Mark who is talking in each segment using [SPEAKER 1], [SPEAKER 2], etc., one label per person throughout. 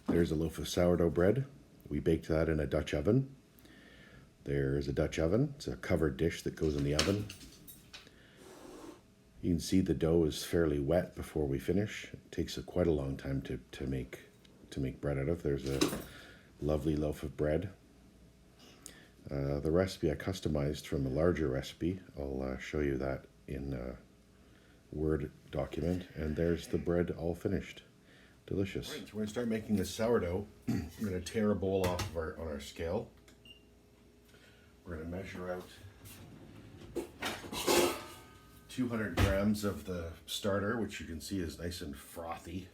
[SPEAKER 1] There's a loaf of sourdough bread. We baked that in a Dutch oven. There's a Dutch oven. It's a covered dish that goes in the oven. You can see the dough is fairly wet before we finish. It takes quite a long time to make bread out of. There's a lovely loaf of bread. The recipe I customized from a larger recipe. I'll show you that in a Word document. And there's the bread all finished. Delicious. All right, so we're going to start making this sourdough. We're going to tear a bowl off of on our scale. We're going to measure out 200 grams of the starter, which you can see is nice and frothy.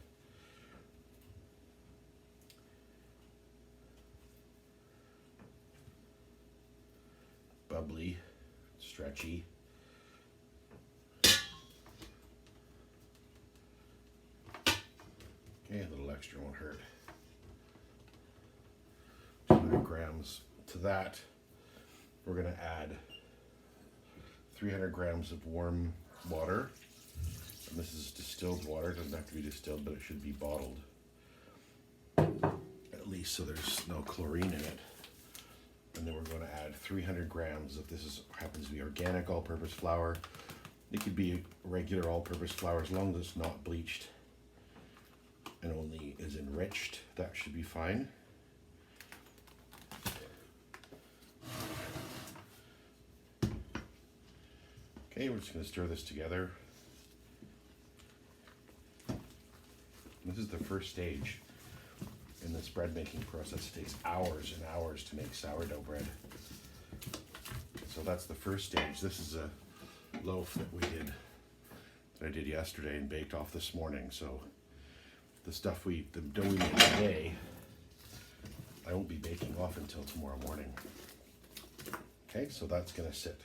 [SPEAKER 1] Bubbly, stretchy. Okay, a little extra won't hurt. 200 grams. To that, we're going to add 300 grams of warm water. And this is distilled water. It doesn't have to be distilled, but it should be bottled. At least so there's no chlorine in it. And then we're going to add 300 grams of happens to be organic all-purpose flour. It could be regular all-purpose flour as long as it's not bleached and only is enriched. That should be fine. Okay, we're just going to stir this together. This is the first stage in this bread making process. It takes hours and hours to make sourdough bread. So that's the first stage. This is a loaf that I did yesterday and baked off this morning. So the dough we made today, I won't be baking off until tomorrow morning. Okay, so that's gonna sit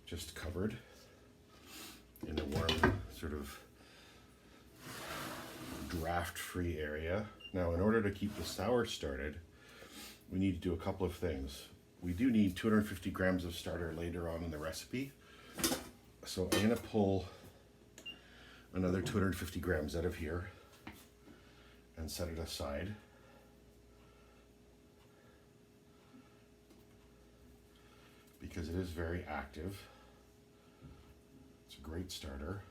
[SPEAKER 1] just covered in a warm sort of draft-free area. Now, in order to keep the sour started, we need to do a couple of things. We do need 250 grams of starter later on in the recipe. So I'm gonna pull another 250 grams out of here and set it aside. Because it is very active. It's a great starter.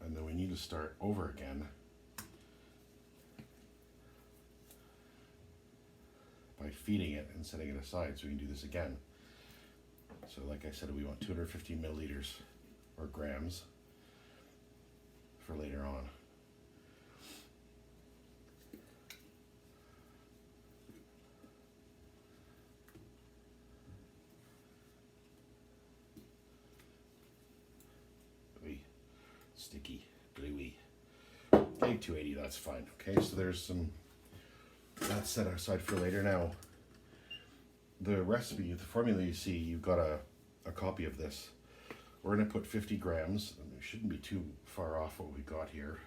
[SPEAKER 1] And then we need to start over again by feeding it and setting it aside so we can do this again. So like I said, we want 250 milliliters or grams for later on. Sticky, gluey. Okay, 280, that's fine. Okay, so that's set aside for later. Now, the recipe, the formula you see, you've got a copy of this. We're gonna put 50 grams, and it shouldn't be too far off what we got here.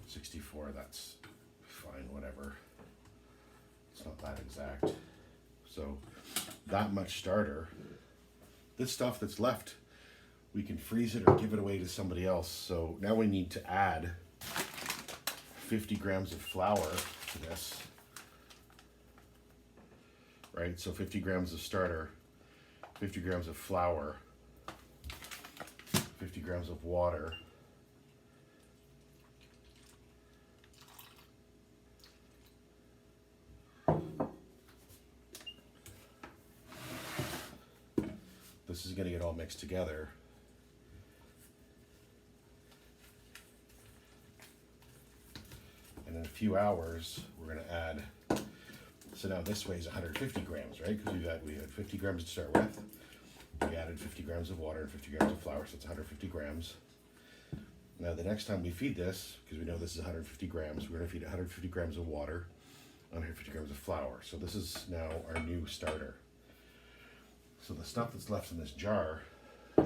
[SPEAKER 1] 64, that's fine, whatever. It's not that exact. So that much starter. This stuff that's left, we can freeze it or give it away to somebody else. So now we need to add 50 grams of flour to this. Right, so 50 grams of starter, 50 grams of flour, 50 grams of water, this is going to get all mixed together. And in a few hours, we're going to add, so now this weighs 150 grams, right? Because we had 50 grams to start with. We added 50 grams of water and 50 grams of flour, so it's 150 grams. Now the next time we feed this, because we know this is 150 grams, we're going to feed 150 grams of water, 150 grams of flour. So this is now our new starter. So the stuff that's left in this jar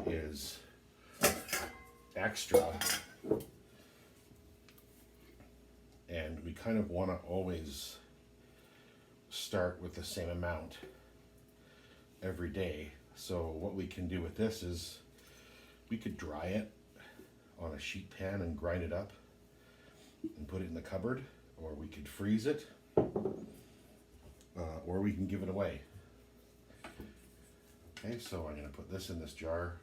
[SPEAKER 1] is extra, and we kind of want to always start with the same amount every day. So what we can do with this is we could dry it on a sheet pan and grind it up and put it in the cupboard, or we could freeze it, or we can give it away. Okay, so I'm gonna put this in this jar,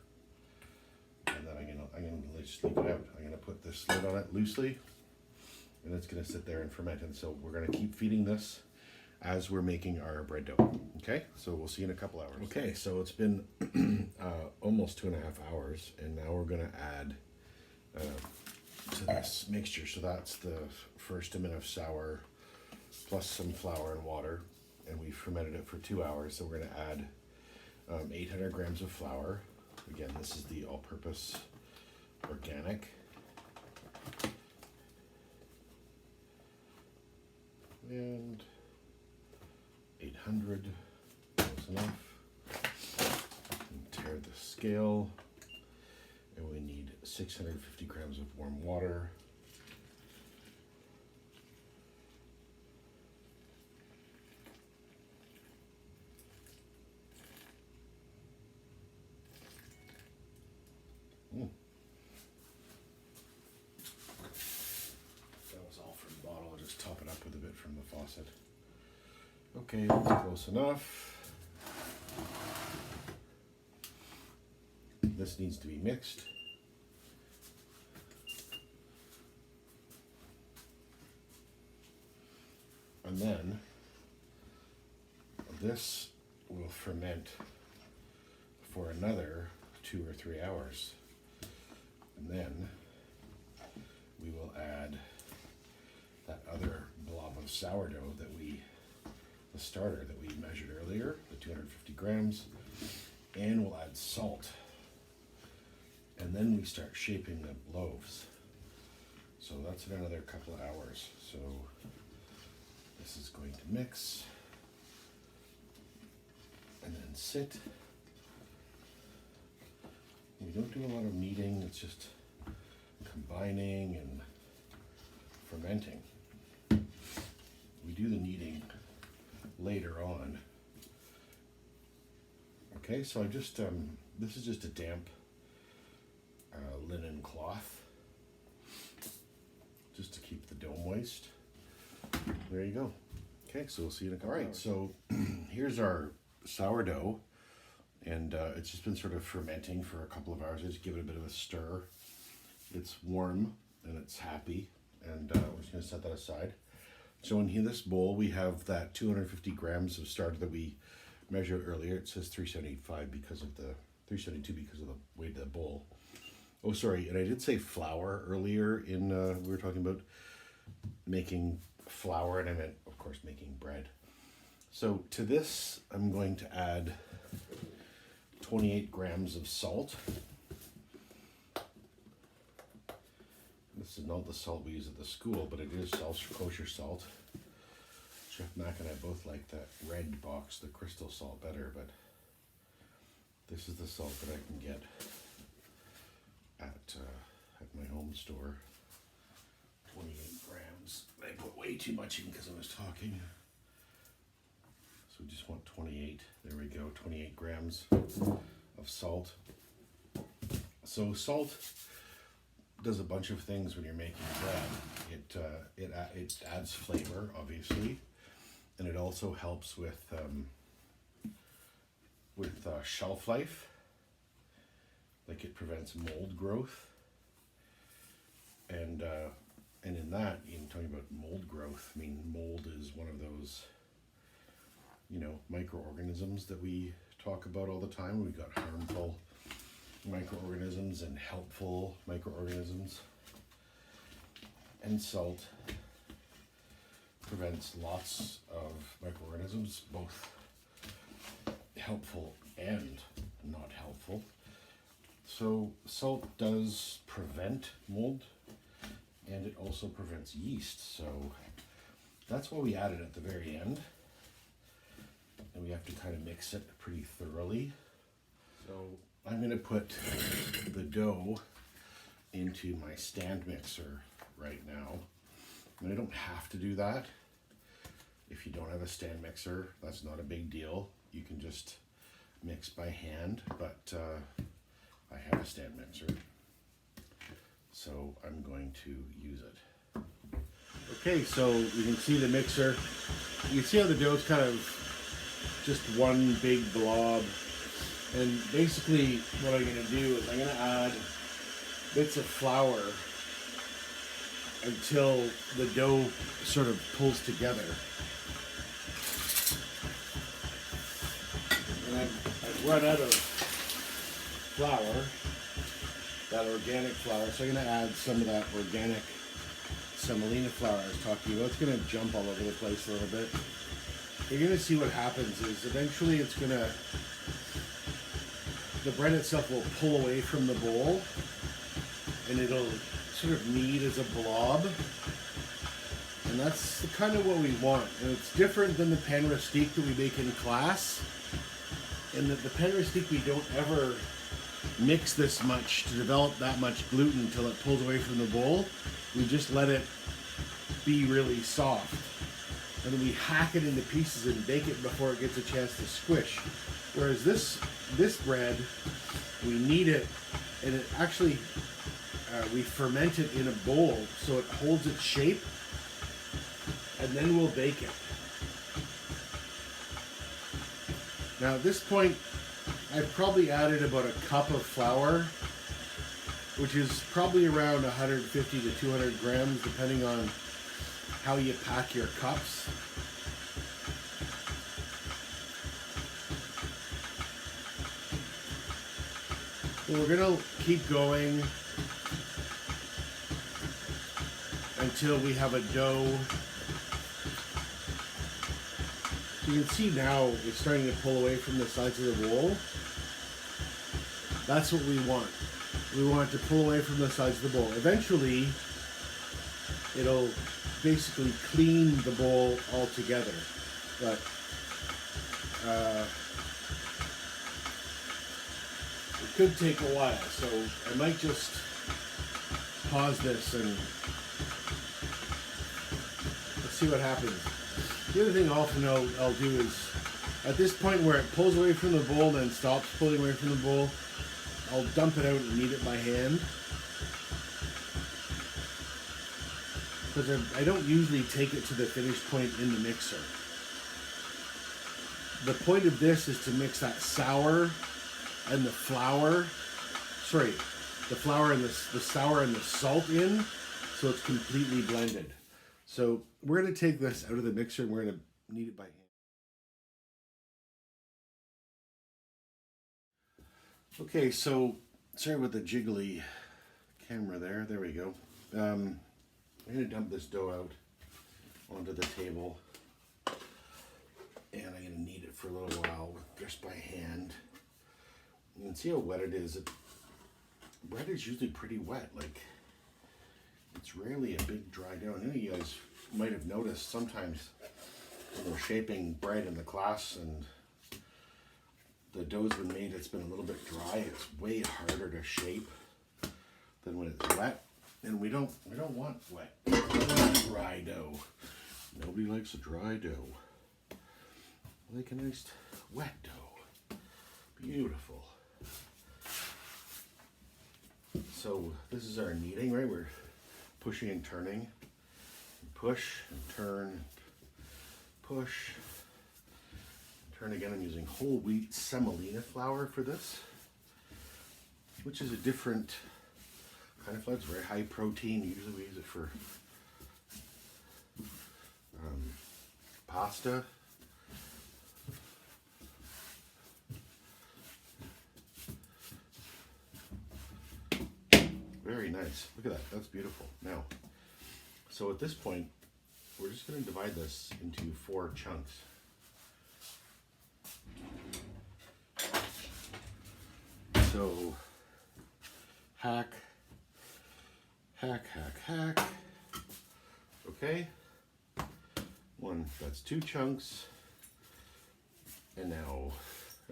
[SPEAKER 1] and then I'm gonna just leave it out. I'm gonna put this lid on it loosely, and it's gonna sit there and ferment. And so we're gonna keep feeding this as we're making our bread dough. Okay, so we'll see you in a couple hours. Okay, so it's been almost 2.5 hours, and now we're gonna add to this mixture. So that's the first amount of sour plus some flour and water, and we fermented it for 2 hours. So we're gonna add 800 grams of flour. Again, this is the all-purpose organic. And 800 is enough. And tear the scale. And we need 650 grams of warm water. That was all from the bottle. I'll just top it up with a bit from the faucet. Okay, that's close enough. This needs to be mixed. And then this will ferment for another 2 or 3 hours. And then we will add that other blob of sourdough the starter that we measured earlier, the 250 grams, and we'll add salt. And then we start shaping the loaves. So that's in another couple of hours. So this is going to mix and then sit. We don't do a lot of kneading, it's just combining and fermenting. We do the kneading later on. Okay, so I just, this is just a damp linen cloth, just to keep the dough moist. There you go. Okay, so we'll see you in a couple. All right, so here's our sourdough, and it's just been sort of fermenting for a couple of hours. I just give it a bit of a stir. It's warm and it's happy, and we're just gonna set that aside. So in this bowl, we have that 250 grams of starter that we measured earlier. It says 375 because of the 372 because of the weight of the bowl. Oh, sorry, and I did say flour earlier in, we were talking about making flour, and I meant, of course, making bread. So to this, I'm going to add 28 grams of salt. This is not the salt we use at the school, but it is kosher salt. Chef Mac and I both like that red box, the crystal salt, better, but this is the salt that I can get at my home store. 28 grams. I put way too much in because I was talking. So we just want 28. There we go, 28 grams of salt. So salt does a bunch of things when you're making bread. It adds flavor, obviously, and it also helps with shelf life. Like, it prevents mold growth, and in that, talking about mold growth, I mean, mold is one of those, microorganisms that we talk about all the time. We've got harmful microorganisms and helpful microorganisms, and salt prevents lots of microorganisms, both helpful and not helpful. So salt does prevent mold, and it also prevents yeast. So that's why we add it at the very end, and we have to kind of mix it pretty thoroughly. So I'm going to put the dough into my stand mixer right now. And I don't have to do that. If you don't have a stand mixer, that's not a big deal. You can just mix by hand, but I have a stand mixer, so I'm going to use it. Okay, so you can see the mixer. You can see how the dough is kind of just one big blob. And basically what I'm going to do is I'm going to add bits of flour until the dough sort of pulls together. And I've run out of flour, that organic flour, so I'm going to add some of that organic semolina flour I was talking about. It's going to jump all over the place a little bit. You're going to see what happens is eventually it's going to, the bread itself will pull away from the bowl and it'll sort of knead as a blob. And that's kind of what we want. And it's different than the pain rustique that we make in class. In that the pain rustique, we don't ever mix this much to develop that much gluten until it pulls away from the bowl. We just let it be really soft. And then we hack it into pieces and bake it before it gets a chance to squish. Whereas this bread, we knead it, and it actually, we ferment it in a bowl so it holds its shape, and then we'll bake it. Now at this point, I've probably added about a cup of flour, which is probably around 150 to 200 grams, depending on how you pack your cups. And we're gonna keep going until we have a dough. You can see now it's starting to pull away from the sides of the bowl. That's what we want. We want it to pull away from the sides of the bowl. Eventually, it'll basically clean the bowl altogether. But it could take a while, so I might just pause this and let's see what happens. The other thing I'll do is, at this point where it pulls away from the bowl and stops pulling away from the bowl, I'll dump it out and knead it by hand. Because I don't usually take it to the finish point in the mixer. The point of this is to mix that sour and the flour, the flour and the sour and the salt in, so it's completely blended. So we're going to take this out of the mixer and we're going to knead it by hand. Okay, so sorry about the jiggly camera there. There we go. I'm going to dump this dough out onto the table, and I'm going to knead it for a little while just by hand. You can see how wet it is. Bread is usually pretty wet. Like, it's rarely a big dry dough. I know you guys might have noticed sometimes when we're shaping bread in the class and the dough's been made, it's been a little bit dry. It's way harder to shape than when it's wet. And we don't want wet. We want dry dough. Nobody likes a dry dough. I like a nice wet dough. Beautiful. So this is our kneading, right? We're pushing and turning. Push and turn. Push. Turn again. I'm using whole wheat semolina flour for this, which is a different kind of flour. It's very high protein. Usually we use it for pasta. Very nice. Look at that. That's beautiful. Now, so at this point, we're just going to divide this into 4 chunks. So, hack, hack, hack, hack. Okay. That's 2 chunks. And now,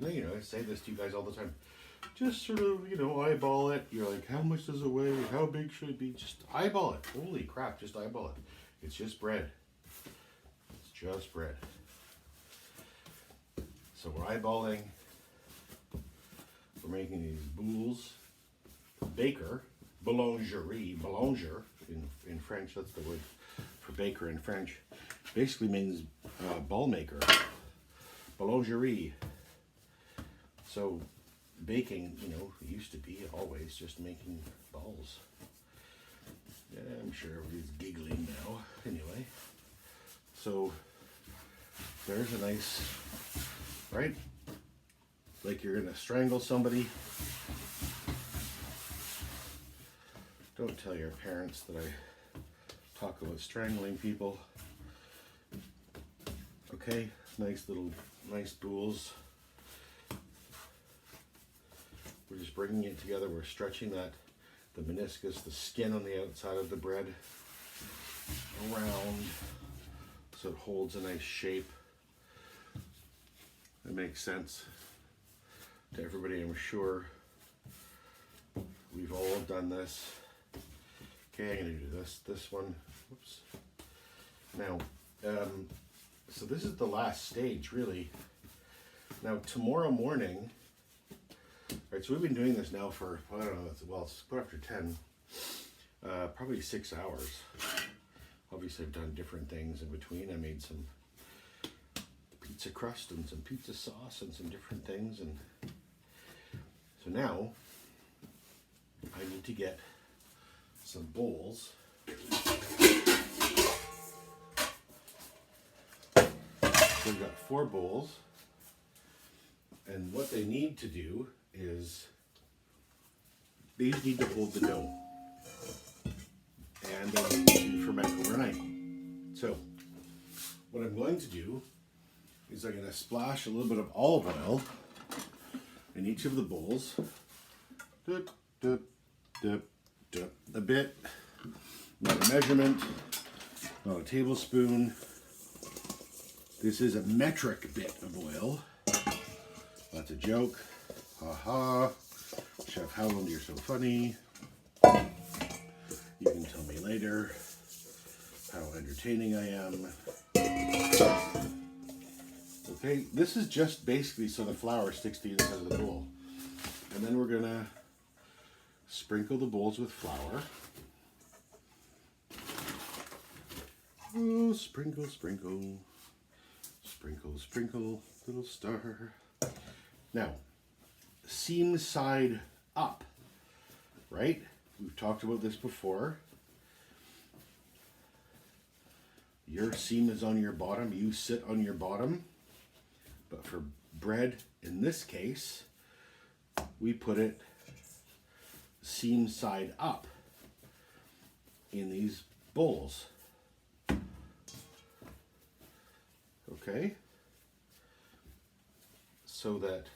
[SPEAKER 1] I say this to you guys all the time. Just sort of, eyeball it. You're like, how much does it weigh? How big should it be? Just eyeball it. Holy crap, just eyeball it. It's just bread. It's just bread. So we're eyeballing We're making these boules. Baker, boulangerie, boulanger in French, that's the word for baker in French. Basically means ball maker. Boulangerie. So baking, you know, it used to be always just making balls. Yeah, I'm sure everybody's giggling now. Anyway, so there's a nice, right? Like you're gonna strangle somebody. Don't tell your parents that I talk about strangling people. Okay, nice boules. We're just bringing it together. We're stretching the meniscus, the skin on the outside of the bread around so it holds a nice shape. It makes sense to everybody, I'm sure. We've all done this. Okay, I'm gonna do this one. Whoops. Now, so this is the last stage, really. Now, tomorrow morning, right, so we've been doing this now for, I don't know, well, it's put after 10, probably 6 hours. Obviously, I've done different things in between. I made some pizza crust and some pizza sauce and some different things. And so now, I need to get some bowls. So we've got 4 bowls. And what they need to do is, these need to hold the dough. And they need to ferment overnight. So, what I'm going to do is I'm going to splash a little bit of olive oil in each of the bowls. Dip, dip, dip, dip. A bit, not a measurement, not a tablespoon. This is a metric bit of oil. That's a joke. Ha ha. Chef Howland, you're so funny. You can tell me later how entertaining I am. Okay, this is just basically so the flour sticks to the inside of the bowl. And then we're gonna sprinkle the bowls with flour. Oh, sprinkle, sprinkle. Sprinkle, sprinkle, little star. Now, seam side up, right? We've talked about this before. Your seam is on your bottom, you sit on your bottom. But for bread, in this case, we put it seam side up in these bowls. Okay? So that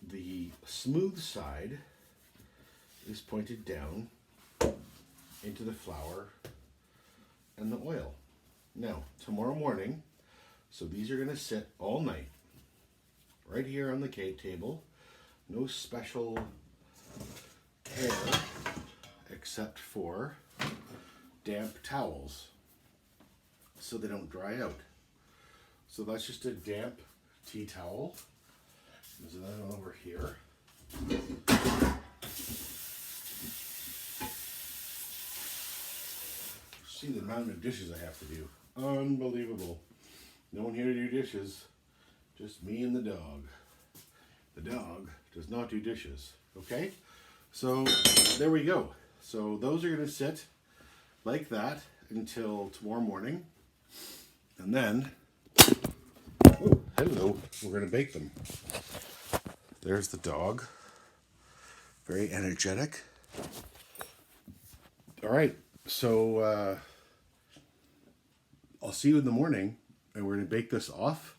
[SPEAKER 1] the smooth side is pointed down into the flour and the oil. Now, tomorrow morning, so these are going to sit all night, right here on the cake table. No special care except for damp towels so they don't dry out. So that's just a damp tea towel. There's another one over here. See the amount of dishes I have to do. Unbelievable. No one here to do dishes. Just me and the dog. The dog does not do dishes. Okay? So there we go. So those are going to sit like that until tomorrow morning. And then, oh, hello, we're going to bake them. There's the dog. Very energetic. All right, so I'll see you in the morning, and we're going to bake this off,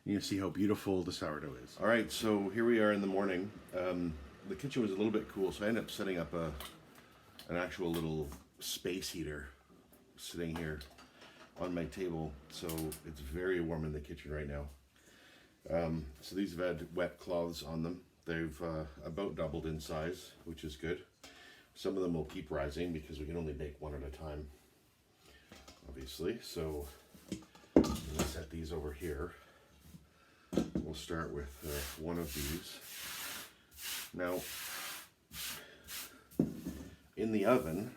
[SPEAKER 1] and you'll see how beautiful the sourdough is. All right, so here we are in the morning. The kitchen was a little bit cool, so I ended up setting up an actual little space heater sitting here on my table, so it's very warm in the kitchen right now. So these have had wet cloths on them. They've about doubled in size, which is good. Some of them will keep rising because we can only bake one at a time, obviously. So I'm gonna set these over here. We'll start with one of these. Now, in the oven,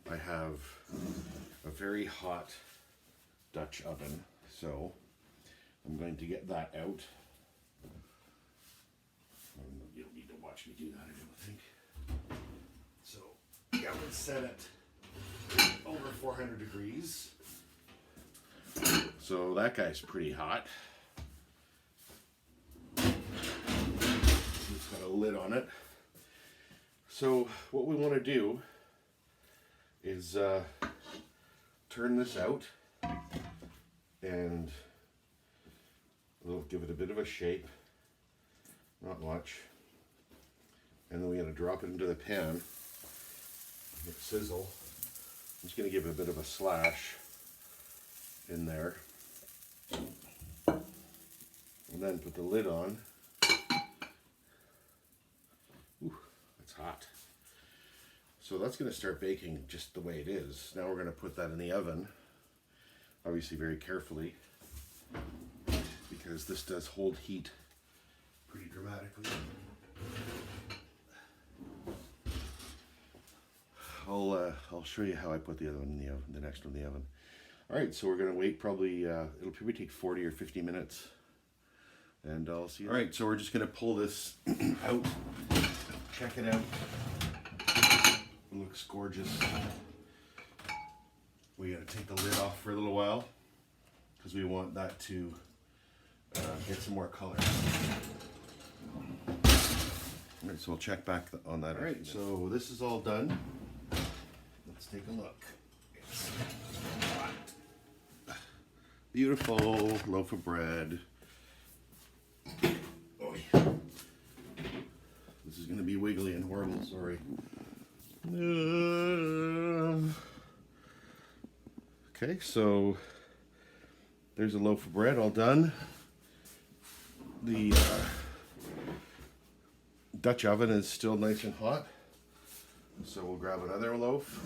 [SPEAKER 1] I have a very hot Dutch oven, so I'm going to get that out. You don't need to watch me do that, I don't think. So, the oven's set at over 400 degrees. So that guy's pretty hot. It's got a lid on it. So what we want to do is turn this out and we'll give it a bit of a shape, not much, and then we're going to drop it into the pan, let it sizzle. I'm just going to give it a bit of a slash in there, and then put the lid on. Ooh, that's hot. So that's going to start baking just the way it is. Now we're going to put that in the oven, obviously very carefully, because this does hold heat pretty dramatically. I'll show you how I put the other one in the oven, the next one in the oven. All right, so we're going to wait probably, it'll probably take 40 or 50 minutes, and I'll see you. All right, so we're just going to pull this out, check it out. It looks gorgeous. We got to take the lid off for a little while because we want that to get some more color. All right, so we'll check back on that. All right, so this is all done. Let's take a look. It's hot. Beautiful loaf of bread. Oh yeah. This is going to be wiggly and horrible, sorry. Okay, so there's a loaf of bread all done. The Dutch oven is still nice and hot, so we'll grab another loaf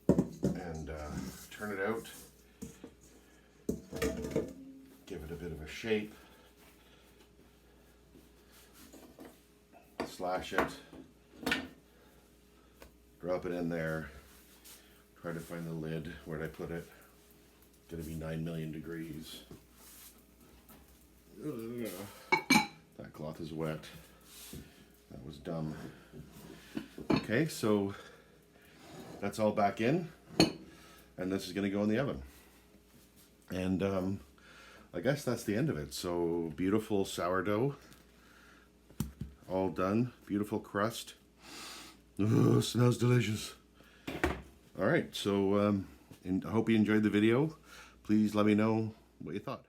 [SPEAKER 1] and turn it out, give it a bit of a shape, slash it, drop it in there, try to find the lid. Where'd I put it? It's gonna be 9 million degrees. That cloth is wet. That was dumb. Okay, so that's all back in, and this is gonna go in the oven. And I guess that's the end of it. So beautiful sourdough, all done, beautiful crust. Oh, smells delicious. All right, so I hope you enjoyed the video. Please let me know what you thought.